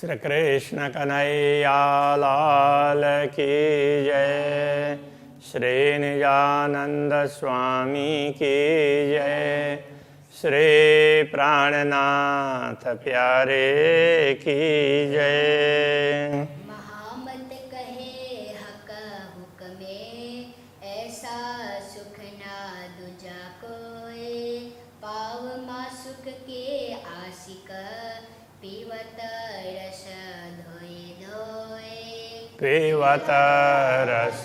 श्री कृष्ण कन्हैया लाल की जय। श्री निजानंद स्वामी की जय। श्री प्राणनाथ प्यारे की जय। महामत कहे हक हुक में, ऐसा सुख ना दूजा कोई। पाव मा सुख के आशिक, पीवत रस धोए धोए। पीवत रस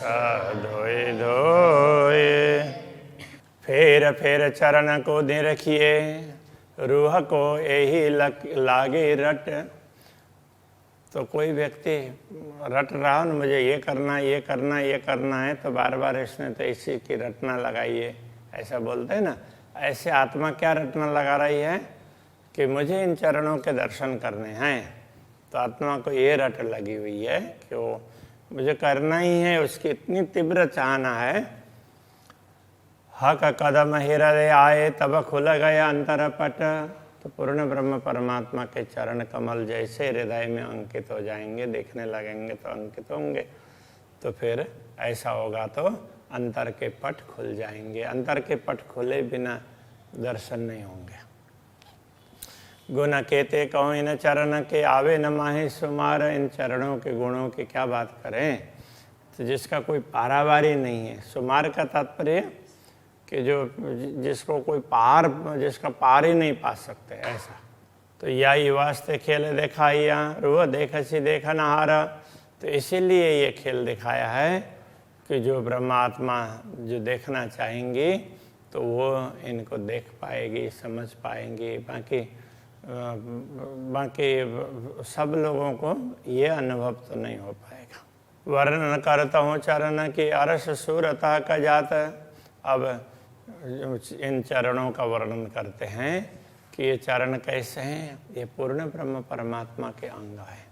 धोए धोए। फेर चरण को दे रखिए, रूह को यही लागे रट। तो कोई व्यक्ति रट रहा न मुझे ये करना ये करना ये करना है, तो बार बार इसने तो इसी की रटना लगाई है, ऐसा बोलते हैं ना। ऐसे आत्मा क्या रटना लगा रही है कि मुझे इन चरणों के दर्शन करने हैं। तो आत्मा को ये रट लगी हुई है कि वो मुझे करना ही है, उसकी इतनी तीव्र चाहना है। हक कदम हृदय आए, तब खुल गया अंतर पट। तो पूर्ण ब्रह्म परमात्मा के चरण कमल जैसे हृदय में अंकित हो जाएंगे, देखने लगेंगे तो अंकित होंगे। तो फिर ऐसा होगा तो अंतर के पट खुल जाएंगे। अंतर के पट खुले बिना दर्शन नहीं होंगे। गुण केते कहो इन चरण के, आवे न माहे सुमार। इन चरणों के गुणों की क्या बात करें, तो जिसका कोई पारावारी नहीं है। सुमार का तात्पर्य कि जो जिसको कोई जिसका पार ही नहीं पा सकते, ऐसा। तो याई वास्ते खेल दिखाइया, रूह देखसी देख न हारा। तो इसीलिए ये खेल दिखाया है कि जो ब्रह्मात्मा जो देखना चाहेंगी तो वो इनको देख पाएगी, समझ पाएंगी। बाकी सब लोगों को ये अनुभव तो नहीं हो पाएगा। वर्णन करता हूँ चरण की, अरस सूरता का जात। अब इन चरणों का वर्णन करते हैं कि ये चरण कैसे हैं। ये पूर्ण ब्रह्म परमात्मा के अंग है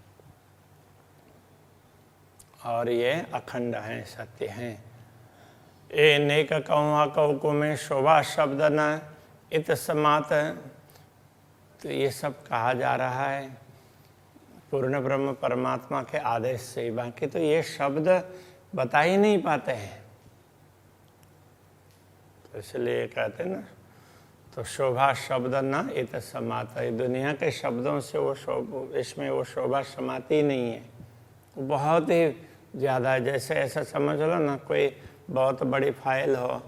और ये अखंड हैं, सत्य हैं। ए नेक कौआ कौको में शोभा शब्द न इत समात। तो ये सब कहा जा रहा है पूर्ण ब्रह्म परमात्मा के आदेश से। बाकी तो ये शब्द बता ही नहीं पाते हैं, तो इसलिए कहते हैं ना, तो शोभा शब्द न इत समात। दुनिया के शब्दों से इसमें वो शोभा समाती नहीं है। वो बहुत ही ज़्यादा, जैसे ऐसा समझ लो ना, कोई बहुत बड़ी फाइल हो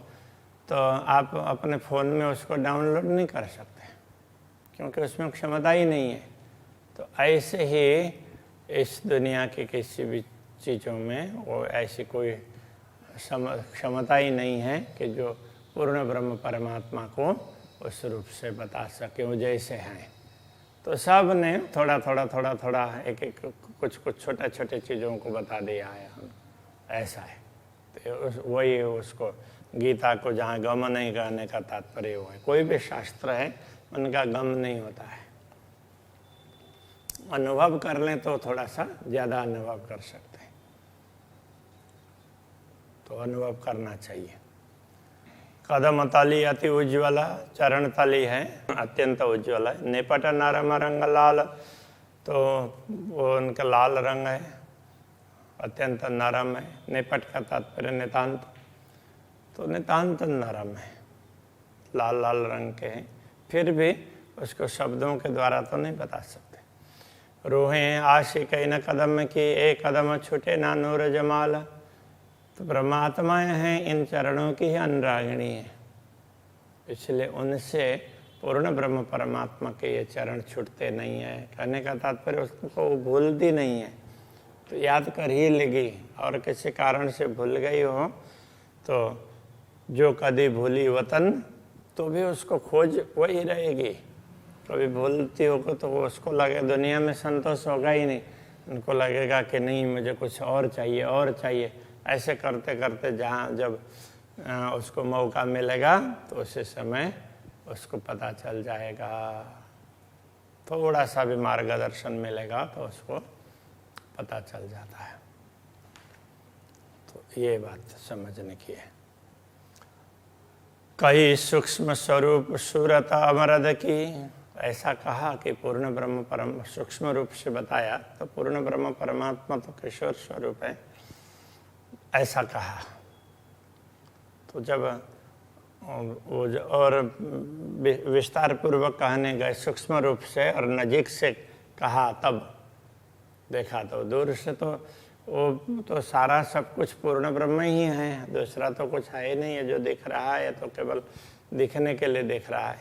तो आप अपने फ़ोन में उसको डाउनलोड नहीं कर सकते क्योंकि उसमें क्षमता ही नहीं है। तो ऐसे ही इस दुनिया की किसी भी चीज़ों में वो ऐसी कोई क्षमता ही नहीं है कि जो पूर्ण ब्रह्म परमात्मा को उस रूप से बता सके, वो जैसे हैं। तो सब ने थोड़ा थोड़ा एक कुछ छोटे छोटे चीज़ों को बता दिया है, ऐसा है। तो वही उसको गीता को जहाँ गम नहीं करने का तात्पर्य वो है। कोई भी शास्त्र है उनका गम नहीं होता है। अनुभव कर लें तो थोड़ा सा ज़्यादा अनुभव कर सकते हैं, तो अनुभव करना चाहिए। कदम तली अति उज्ज्वला, चरण तली है अत्यंत उज्ज्वल है। निपट नरम रंग लाल, तो वो उनका लाल रंग है, अत्यंत नरम है। निपट का तात्पर्य नितांत, तो नितांत नरम है, लाल लाल रंग के हैं। फिर भी उसको शब्दों के द्वारा तो नहीं बता सकते। रूहें आशिक न कदम की, एक कदम छूटे ना नूर जमाल। तो परमात्माएँ हैं, इन चरणों की ही अनुरागिणी है, इसलिए उनसे पूर्ण ब्रह्म परमात्मा के ये चरण छूटते नहीं है। कहने का तात्पर्य उसको भूलती नहीं है, तो याद कर ही लेगी। और किसी कारण से भूल गई हो तो जो कभी भूली वतन, तो भी उसको खोज वही रहेगी। कभी भूलती होगा तो वो उसको लगे दुनिया में संतोष होगा ही नहीं, उनको लगेगा कि नहीं मुझे कुछ और चाहिए और चाहिए। ऐसे करते करते जहाँ जब उसको मौका मिलेगा तो उसी समय उसको पता चल जाएगा, थोड़ा सा भी मार्गदर्शन मिलेगा तो उसको पता चल जाता है। तो ये बात समझने की है। कई सूक्ष्म स्वरूप सूरत अमरद की, ऐसा कहा कि पूर्ण ब्रह्म परम सूक्ष्म रूप से बताया, तो पूर्ण ब्रह्म परमात्मा तो किशोर स्वरूप है, ऐसा कहा। तो जब और विस्तार पूर्वक कहने गए सूक्ष्म रूप से और नजीक से कहा, तब देखा तो दूर से तो वो तो सारा सब कुछ पूर्ण ब्रह्म ही है, दूसरा तो कुछ है ही नहीं है। जो दिख रहा है तो केवल दिखने के लिए दिख रहा है,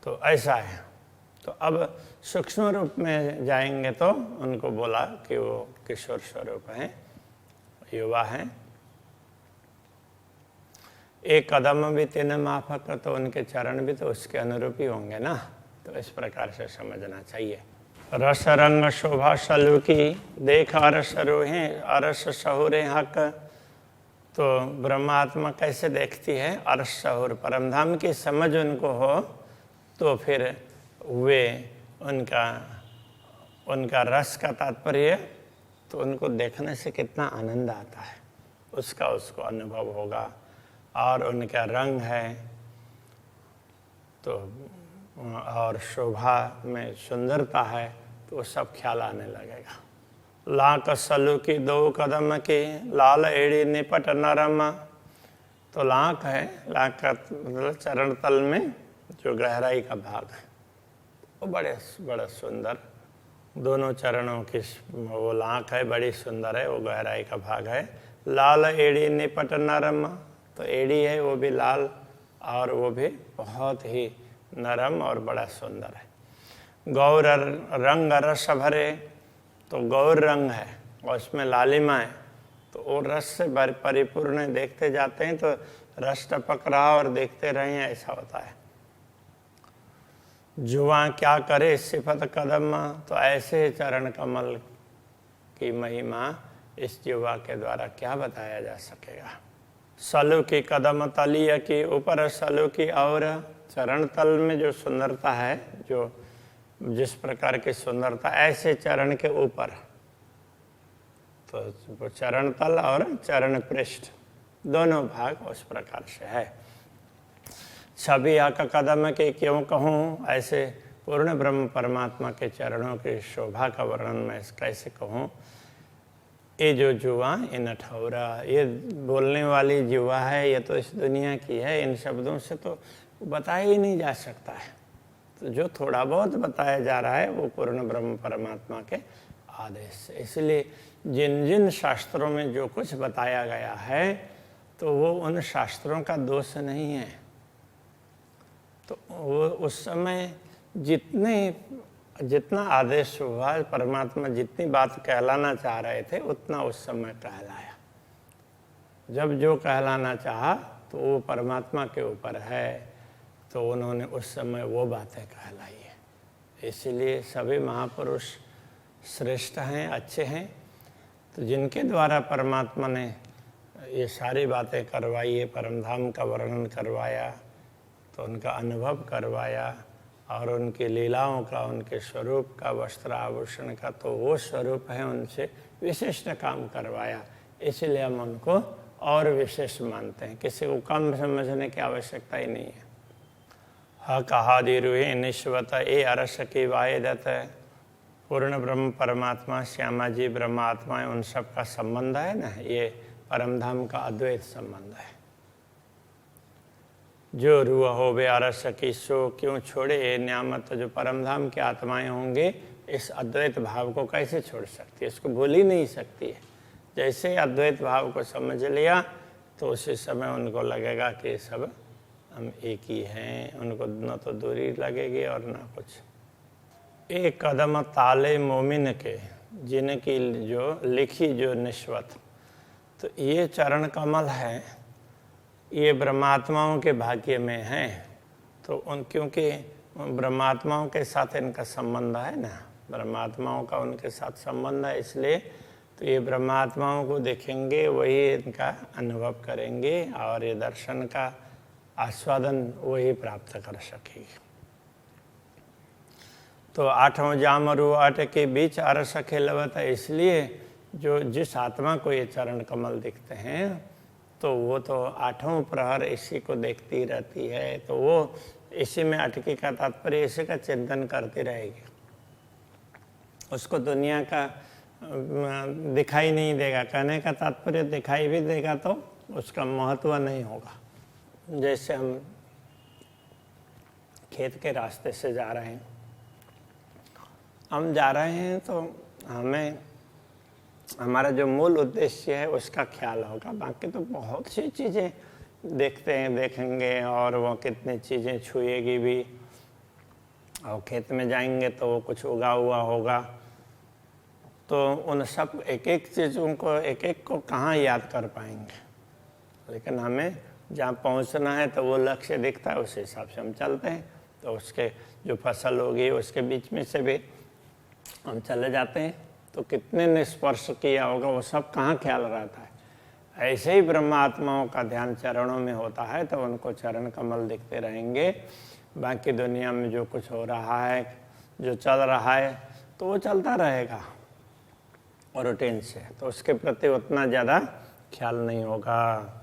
तो ऐसा है। तो अब सूक्ष्म रूप में जाएंगे तो उनको बोला कि वो किशोर स्वरूप हैं, युवा हैं। एक कदम भी तीन माफक, तो उनके चरण भी तो उसके अनुरूप ही होंगे ना। तो इस प्रकार से समझना चाहिए। रस रंग शोभा सलू की देख अरस रोहे अरस सहुरे हक। तो ब्रह्मात्मा कैसे देखती है? अरस सहुर, परमधाम की समझ उनको हो तो फिर वे उनका रस का तात्पर्य, तो उनको देखने से कितना आनंद आता है उसका उसको अनुभव होगा। और उनका रंग है तो और शोभा में सुंदरता है, तो वो सब ख्याल आने लगेगा। लाक सलू की दो कदम की लाल एड़ी निपट नरम। तो लाक है, लाक का मतलब चरण तल में जो गहराई का भाग है वो बड़ा सुंदर, दोनों चरणों की वो लाक है, बड़ी सुंदर है, वो गहराई का भाग है। लाल एड़ी निपट नरम, तो एड़ी है वो भी लाल और वो भी बहुत ही नरम और बड़ा सुंदर है। गौर रंग रस भरे, तो गौर रंग है और उसमें लालिमा है, तो वो रस से परिपूर्ण देखते जाते हैं तो रस टपक रहा और देखते रहे, ऐसा होता है। जुआ क्या करे सिफत कदम, तो ऐसे चरण कमल की महिमा इस जुआ के द्वारा क्या बताया जा सकेगा। सलू की कदम तलिया की ऊपर सलू की, और चरण तल में जो सुंदरता है, जो जिस प्रकार की सुंदरता ऐसे चरण के ऊपर, तो चरण तल और चरण पृष्ठ दोनों भाग उस प्रकार से है। छवि आका कदम के क्यों कहूँ, ऐसे पूर्ण ब्रह्म परमात्मा के चरणों की शोभा का वर्णन मैं कैसे कहूँ। ये जो जुआ, ये नठौरा, ये बोलने वाली जुआ है, ये तो इस दुनिया की है, इन शब्दों से तो बताया ही नहीं जा सकता है। तो जो थोड़ा बहुत बताया जा रहा है वो पूर्ण ब्रह्म परमात्मा के आदेश से। इसलिए जिन जिन शास्त्रों में जो कुछ बताया गया है तो वो उन शास्त्रों का दोष नहीं है। तो वो उस समय जितना आदेश हुआ, परमात्मा जितनी बात कहलाना चाह रहे थे उतना उस समय कहलाया। जब जो कहलाना चाहा तो वो परमात्मा के ऊपर है, तो उन्होंने उस समय वो बातें कहलाई है। इसलिए सभी महापुरुष श्रेष्ठ हैं, अच्छे हैं। तो जिनके द्वारा परमात्मा ने ये सारी बातें करवाई है, परमधाम का वर्णन करवाया, तो उनका अनुभव करवाया और उनकी लीलाओं का, उनके स्वरूप का, वस्त्र आभूषण का, तो वो स्वरूप है, उनसे विशिष्ट काम करवाया। इसलिए हम उनको और विशेष मानते हैं, किसी को कम समझने की आवश्यकता ही नहीं है। कहादि रूहे निश्वत ए अरस की वायदत, पूर्ण ब्रह्म परमात्मा, श्यामा जी ब्रह्मात्मा, उन सब का संबंध है ना, ये परमधाम का अद्वैत संबंध है। जो रूह हो बे अरस की सो क्यों छोड़े ए न्यामत, जो परमधाम की आत्माएं होंगे इस अद्वैत भाव को कैसे छोड़ सकती है, इसको भूल ही नहीं सकती है। जैसे अद्वैत भाव को समझ लिया तो उसी समय उनको लगेगा कि सब हम एक ही हैं, उनको न तो दूरी लगेगी और ना कुछ। एक कदम ताले मोमिन के, जिनकी जो लिखी जो निश्वत, तो ये चरण कमल है, ये ब्रह्मात्माओं के भाग्य में हैं। तो क्योंकि ब्रह्मात्माओं के साथ इनका संबंध है ना, ब्रह्मात्माओं का उनके साथ संबंध है, इसलिए तो ये ब्रह्मात्माओं को देखेंगे, वही इनका अनुभव करेंगे और ये दर्शन का आस्वादन वही प्राप्त कर सकेगी। तो आठों जामरु आठ के बीच अरस खेलवत, इसलिए जो जिस आत्मा को ये चरण कमल दिखते हैं तो वो तो आठों प्रहर इसी को देखती रहती है। तो वो इसी में अटकी का तात्पर्य इसी का चिंतन करती रहेगी। उसको दुनिया का दिखाई नहीं देगा। कहने का तात्पर्य दिखाई भी देगा तो उसका महत्व नहीं होगा। जैसे हम खेत के रास्ते से जा रहे हैं, हम जा रहे हैं तो हमें हमारा जो मूल उद्देश्य है उसका ख्याल होगा। बाकी तो बहुत सी चीज़ें देखेंगे और वो कितनी चीज़ें छुएगी भी। और खेत में जाएंगे तो वो कुछ उगा हुआ होगा, तो उन सब एक एक चीज़ों को एक एक को कहाँ याद कर पाएंगे। लेकिन हमें जहाँ पहुँचना है तो वो लक्ष्य दिखता है, उस हिसाब से हम चलते हैं। तो उसके जो फसल होगी उसके बीच में से भी हम चले जाते हैं, तो कितने ने स्पर्श किया होगा वो सब कहाँ ख्याल रहता है। ऐसे ही ब्रह्मात्माओं का ध्यान चरणों में होता है तो उनको चरण कमल दिखते रहेंगे। बाकी दुनिया में जो कुछ हो रहा है, जो चल रहा है, तो वो चलता रहेगा रूटीन से, तो उसके प्रति उतना ज़्यादा ख्याल नहीं होगा।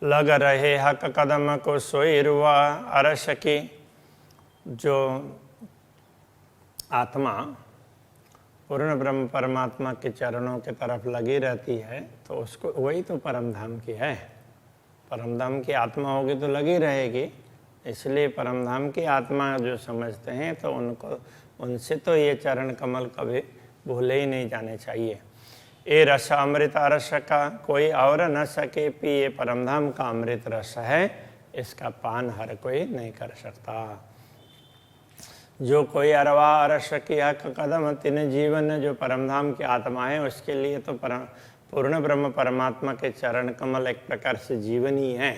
लग रहे हक कदम को सोई रुआ अरस की। जो आत्मा पूर्ण ब्रह्म परमात्मा के चरणों की तरफ लगी रहती है तो उसको वही तो परम धाम की है। परम धाम की आत्मा होगी तो लगी रहेगी। इसलिए परम धाम की आत्मा जो समझते हैं तो उनसे तो ये चरण कमल कभी भूले ही नहीं जाने चाहिए। ये रस अमृत रस का कोई और न सके पिए, परम धाम का अमृत रस है, इसका पान हर कोई नहीं कर सकता। जो कोई अरवा अरस किया कदम तिन जीवन, जो परमधाम की आत्मा है उसके लिए तो पूर्ण ब्रह्म परमात्मा के चरण कमल एक प्रकार से जीवन ही है।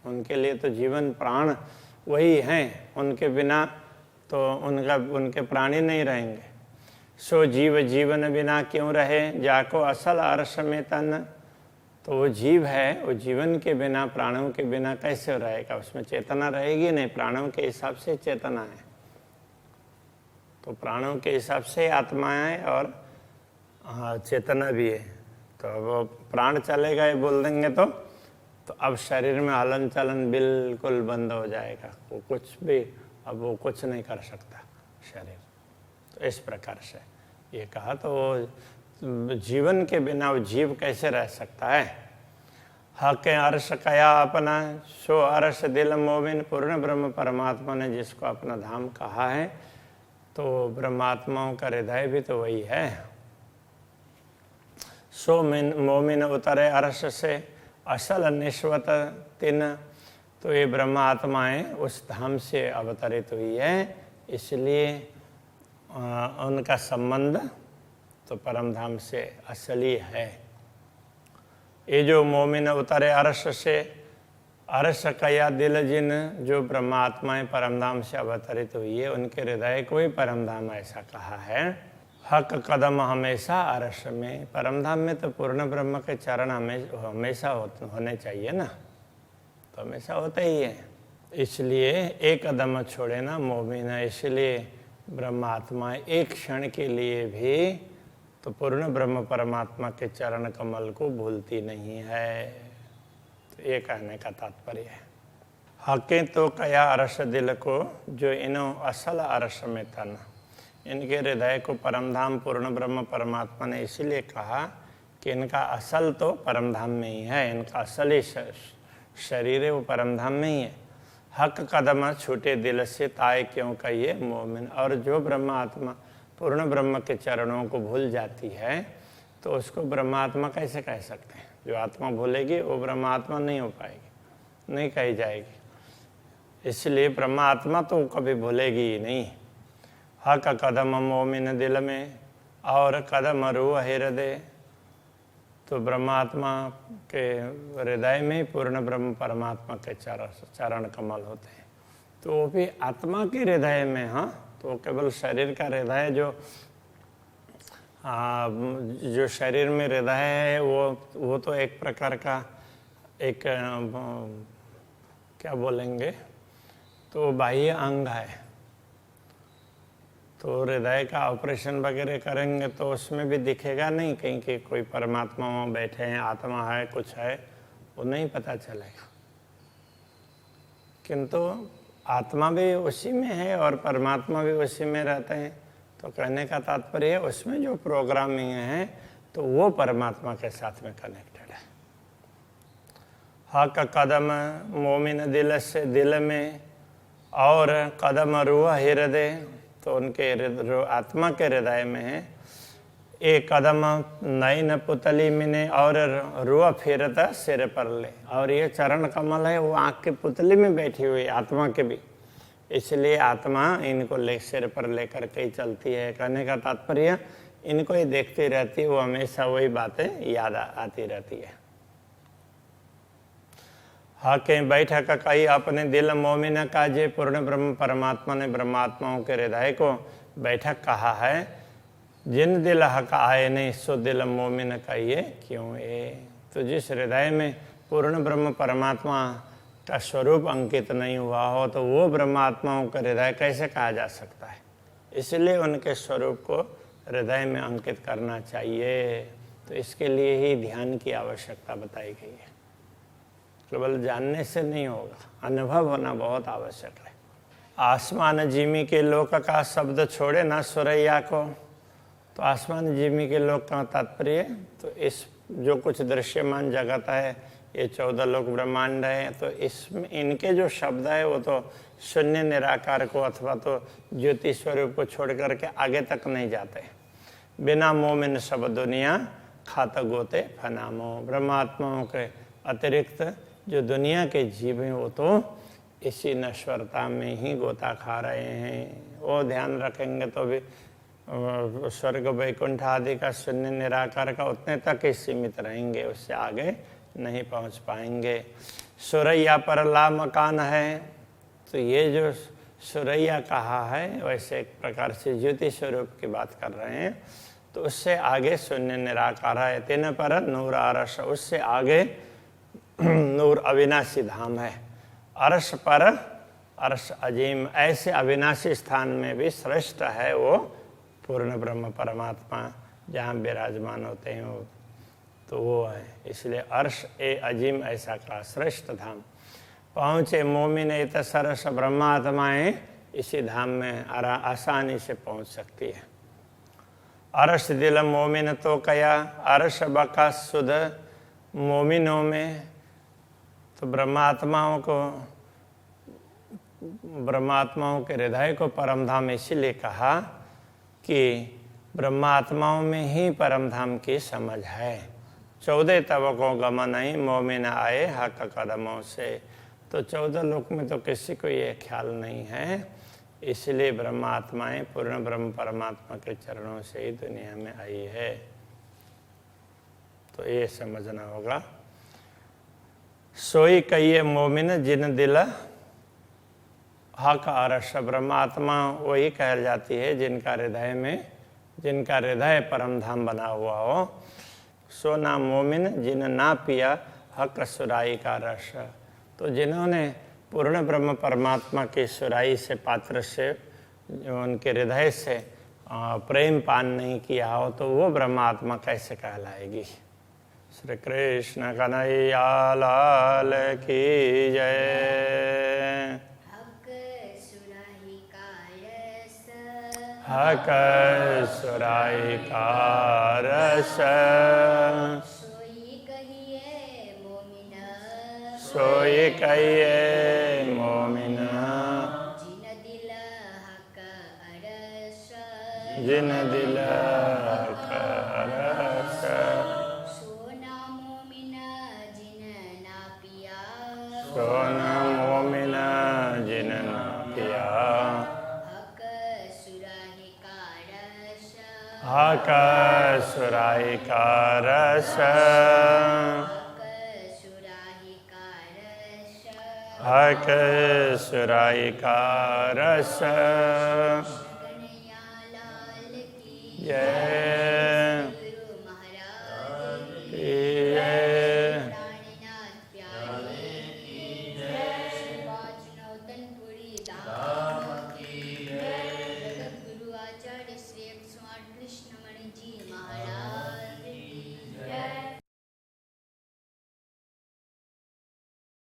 उनके लिए तो जीवन प्राण वही हैं, उनके बिना तो उनके प्राण ही नहीं रहेंगे। सो जीव जीवन बिना क्यों रहे, जाको असल अरस में तन। तो वो जीव है, वो जीवन के बिना प्राणों के बिना कैसे रहेगा, उसमें चेतना रहेगी नहीं। प्राणों के हिसाब से चेतना है, तो प्राणों के हिसाब से आत्मा है और चेतना भी है। तो वो प्राण चलेगा ये बोल देंगे तो अब शरीर में हलन चलन बिल्कुल बंद हो जाएगा। वो कुछ भी अब वो कुछ नहीं कर सकता शरीर। तो इस प्रकार से ये कहा, तो जीवन के बिना वो जीव कैसे रह सकता है। हक अर्श कया अपना, सो अर्श दिल मोमिन। पूर्ण ब्रह्म परमात्मा ने जिसको अपना धाम कहा है, तो ब्रह्मात्माओं का हृदय भी तो वही है। सो मोमिन उतरे अर्श से असल निश्वत तिन। तो ये ब्रह्मात्माएं उस धाम से अवतरित हुई है, इसलिए उनका संबंध तो परम धाम से असली है। ये जो मोमिन उतरे अर्श से, अर्श कया दिल जिन, जो ब्रह्मात्माएं परमधाम से अवतरित हुई है उनके हृदय को ही परमधाम ऐसा कहा है। हक कदम हमेशा अर्श में, परमधाम में तो पूर्ण ब्रह्म के चरण हमेशा होने चाहिए ना, तो हमेशा होते ही है। इसलिए एक कदम छोड़े ना मोमिन। इसलिए ब्रह्मात्मा एक क्षण के लिए भी तो पूर्ण ब्रह्म परमात्मा के चरण कमल को भूलती नहीं है। तो ये कहने का तात्पर्य है। हकें तो कया अरस दिल को, जो इनो असल अरस में तन। इनके हृदय को परमधाम पूर्ण ब्रह्म परमात्मा ने इसीलिए कहा कि इनका असल तो परमधाम में ही है, इनका असल ही शरीर है वो परमधाम में ही है। हक कदम छूटे दिल से ताए क्यों कहिए मोमिन। और जो ब्रह्मात्मा पूर्ण ब्रह्म के चरणों को भूल जाती है तो उसको ब्रह्मात्मा कैसे कह सकते हैं। जो आत्मा भूलेगी वो ब्रह्मात्मा नहीं हो पाएगी, नहीं कही जाएगी। इसलिए ब्रह्मात्मा तो कभी भूलेगी ही नहीं। हक कदम मोमिन दिल में और कदम रूह हृदय। तो ब्रह्मात्मा के हृदय में पूर्ण ब्रह्म परमात्मा के चरण कमल होते हैं। तो वो भी आत्मा के हृदय में, हाँ, तो केवल शरीर का हृदय जो शरीर में हृदय है वो तो एक प्रकार का एक क्या बोलेंगे, तो बाह्य अंग है। तो हृदय का ऑपरेशन वगैरह करेंगे तो उसमें भी दिखेगा नहीं कहीं कि कोई परमात्मा वहाँ बैठे हैं, आत्मा है, कुछ है, वो नहीं पता चलेगा। किंतु आत्मा भी उसी में है और परमात्मा भी उसी में रहते हैं। तो कहने का तात्पर्य है उसमें जो प्रोग्रामिंग है तो वो परमात्मा के साथ में कनेक्टेड है। हक कदम मोमिन दिल से दिल में और कदम रूह हृदय, तो उनके आत्मा के हृदय में है। एक कदम नई न पुतली मिने और रूह फिरता सिर पर ले, और ये चरण कमल है वो आँख की पुतली में बैठी हुई आत्मा के भी, इसलिए आत्मा इनको सिर पर लेकर के ही चलती है। कहने का तात्पर्य इनको ही देखती रहती है, वो हमेशा वही बातें याद आती रहती है। हाँ कहीं बैठा का कही अपने दिल मोमिन का जे पूर्ण ब्रह्म परमात्मा ने ब्रह्मात्माओं के हृदय को बैठक कहा है। जिन दिल हक आए नहीं सो दिल मोमिन कहिए क्यों ए। तो जिस हृदय में पूर्ण ब्रह्म परमात्मा का स्वरूप अंकित नहीं हुआ हो तो वो ब्रह्मात्माओं का हृदय कैसे कहा जा सकता है। इसलिए उनके स्वरूप को हृदय में अंकित करना चाहिए। तो इसके लिए ही ध्यान की आवश्यकता बताई गई है। केवल जानने से नहीं होगा, अनुभव होना बहुत आवश्यक है। आसमान जिमी के लोक का शब्द छोड़े ना सुरैया को। तो आसमान जिमी के लोक का तात्पर्य तो इस जो कुछ दृश्यमान जगत है, ये 14 लोक ब्रह्मांड है, तो इसमें इनके जो शब्द है वो तो शून्य निराकार को अथवा तो ज्योति स्वरूप को छोड़ करके आगे तक नहीं जाते। बिना मोमिन सब दुनिया खात गोते फनामो। ब्रह्मात्माओं के अतिरिक्त जो दुनिया के जीव हैं वो तो इसी नश्वरता में ही गोता खा रहे हैं। वो ध्यान रखेंगे तो भी स्वर्ग वैकुंठ आदि का शून्य निराकार का उतने तक ही सीमित रहेंगे, उससे आगे नहीं पहुंच पाएंगे। सुरैया पर ला मकान है, तो ये जो सुरैया कहा है वैसे एक प्रकार से ज्योति स्वरूप की बात कर रहे हैं। तो उससे आगे शून्य निराकार है। तीन पर नूर अरस, उससे आगे नूर अविनाशी धाम है। अरस पर अरस अजीम, ऐसे अविनाशी स्थान में भी श्रेष्ठ है वो पूर्ण ब्रह्म परमात्मा जहाँ विराजमान होते हैं वो, तो वो है। इसलिए अर्श ए अजीम ऐसा कहा, श्रेष्ठ धाम। पहुँचे मोमिन इत सरस, ब्रह्मात्माएँ इसी धाम में आसानी से पहुँच सकती है। अरस दिल मोमिन तो कया, अरस बका सुध मोमिनों में। तो ब्रह्मात्माओं के हृदय को परम धाम इसीलिए कहा कि ब्रह्मात्माओं में ही परम धाम की समझ है। 14 तबकों गमन ही मोमिन आए हक कदमों से। तो 14 लोक में तो किसी को ये ख्याल नहीं है, इसलिए ब्रह्मात्माएं पूर्ण ब्रह्म परमात्मा के चरणों से ही दुनिया में आई है। तो ये समझना होगा। सोई कहिए मोमिन जिन दिल हक अरस। ब्रह्मात्मा वही कह जाती है जिनका हृदय परम धाम बना हुआ हो। सोना मोमिन जिन ना पिया हक सुराई का रस। तो जिन्होंने पूर्ण ब्रह्म परमात्मा की सुराई से पात्र से उनके हृदय से प्रेम पान नहीं किया हो तो वो ब्रह्मात्मा कैसे कहलाएगी। श्री कृष्ण कन्हैया लाल की जय। हक सुराई का रस, सोई कहिए मोमिना, जिन दिल हक अरस। सोना मोमिना जिन ना पिया, हक सुराही का रस। हक सुराही का रस। जय।